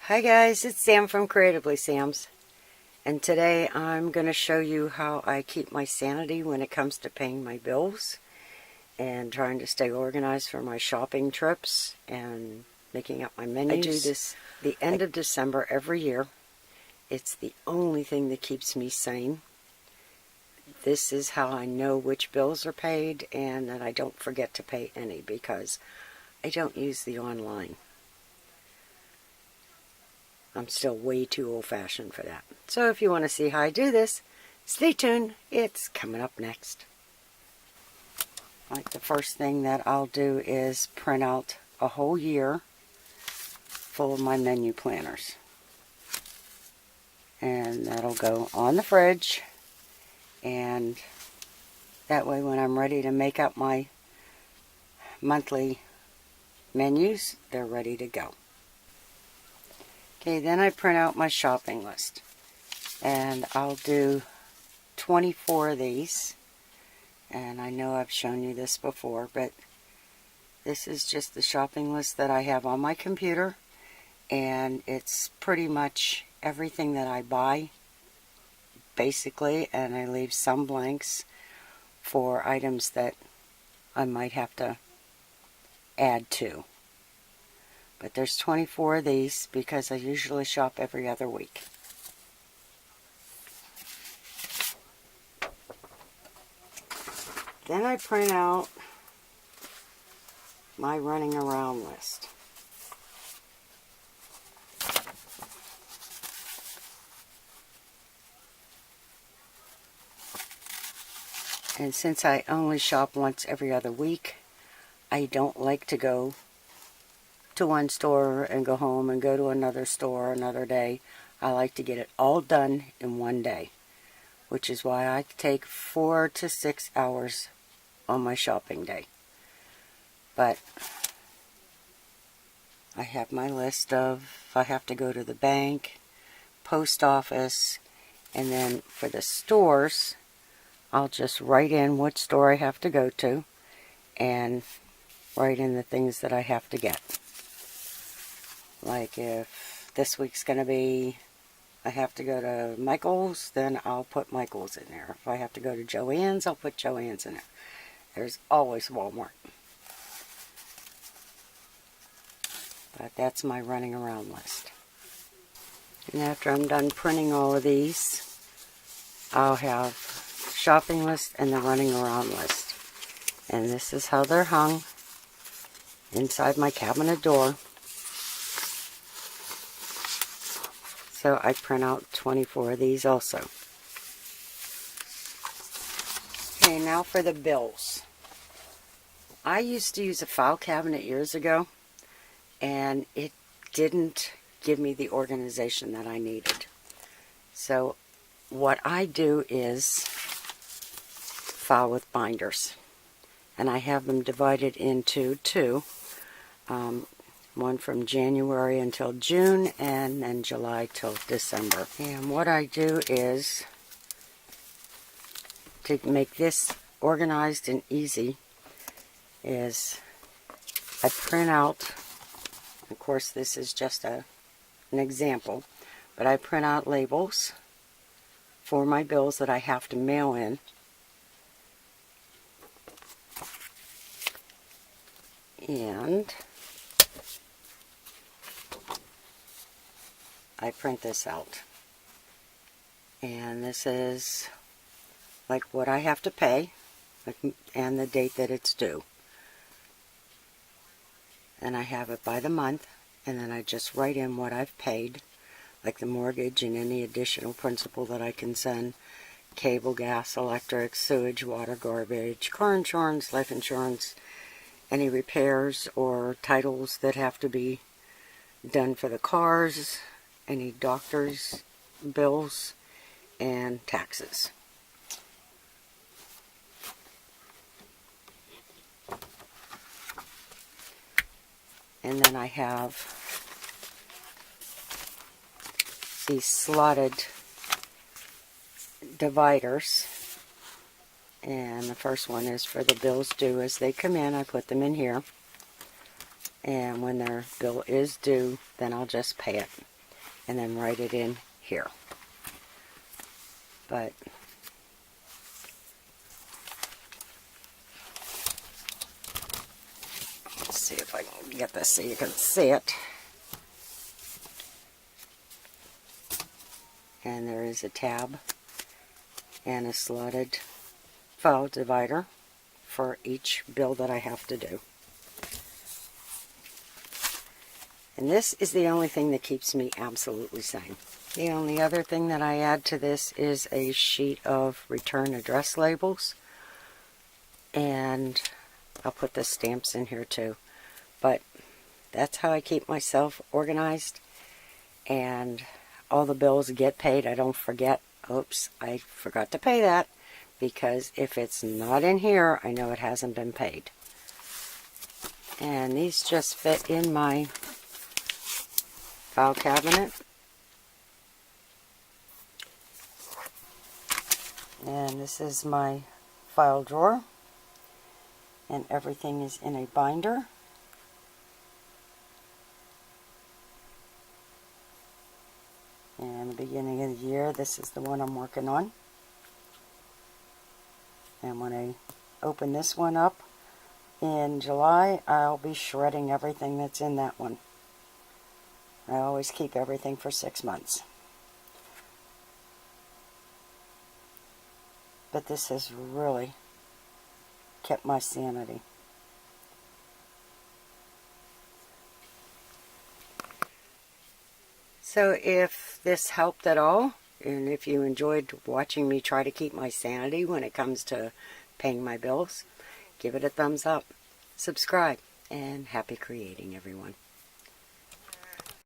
Hi guys, it's Sam from Creatively Sam's, and today I'm going to show you how I keep my sanity when it comes to paying my bills and trying to stay organized for my shopping trips and making up my menus. I do this the end of December every year. It's the only thing that keeps me sane. This is how I know which bills are paid and that I don't forget to pay any because I don't use the online. I'm still way too old-fashioned for that. So if you want to see how I do this, stay tuned. It's coming up next. Like the first thing that I'll do is print out a whole year full of my menu planners. And that'll go on the fridge. And that way when I'm ready to make up my monthly menus, they're ready to go. Okay, then I print out my shopping list, and I'll do 24 of these, and I know I've shown you this before, but this is just the shopping list that I have on my computer, and it's pretty much everything that I buy, basically, and I leave some blanks for items that I might have to add to. But there's 24 of these because I usually shop every other week. Then I print out my running around list. And since I only shop once every other week, I don't like to go to one store and go home and go to another store another day. I like to get it all done in one day, which is why I take 4 to 6 hours on my shopping day. But I have my list of if I have to go to the bank, post office, and then for the stores, I'll just write in what store I have to go to and write in the things that I have to get. Like if this week's going to be, I have to go to Michael's, then I'll put Michael's in there. If I have to go to Joann's, I'll put Joann's in there. There's always Walmart. But that's my running around list. And after I'm done printing all of these, I'll have shopping list and the running around list. And this is how they're hung inside my cabinet door. So I print out 24 of these also. Okay, now for the bills. I used to use a file cabinet years ago, and it didn't give me the organization that I needed. So what I do is file with binders. And I have them divided into two. One from January until June, and then July till December. And what I do is, to make this organized and easy, is I print out, of course this is just an example, but I print out labels for my bills that I have to mail in. And I print this out, and this is like what I have to pay and the date that it's due, and I have it by the month, and then I just write in what I've paid, like the mortgage and any additional principal that I can send, cable, gas, electric, sewage, water, garbage, car insurance, life insurance, any repairs or titles that have to be done for the cars, any doctor's bills, and taxes. And then I have these slotted dividers, and the first one is for the bills due as they come in. I put them in here, and when their bill is due, then I'll just pay it. and then write it in here. But let's see if I can get this so you can see it. And there is a tab and a slotted file divider for each bill that I have to do. And this is the only thing that keeps me absolutely sane. The only other thing that I add to this is a sheet of return address labels. And I'll put the stamps in here too. But that's how I keep myself organized. And all the bills get paid. I don't forget, oops, I forgot to pay that. Because if it's not in here, I know it hasn't been paid. And these just fit in my file cabinet. And this is my file drawer. And everything is in a binder. And the beginning of the year, this is the one I'm working on. And when I open this one up in July, I'll be shredding everything that's in that one. I always keep everything for 6 months. But this has really kept my sanity. So if this helped at all, and if you enjoyed watching me try to keep my sanity when it comes to paying my bills, give it a thumbs up, subscribe, and happy creating, everyone.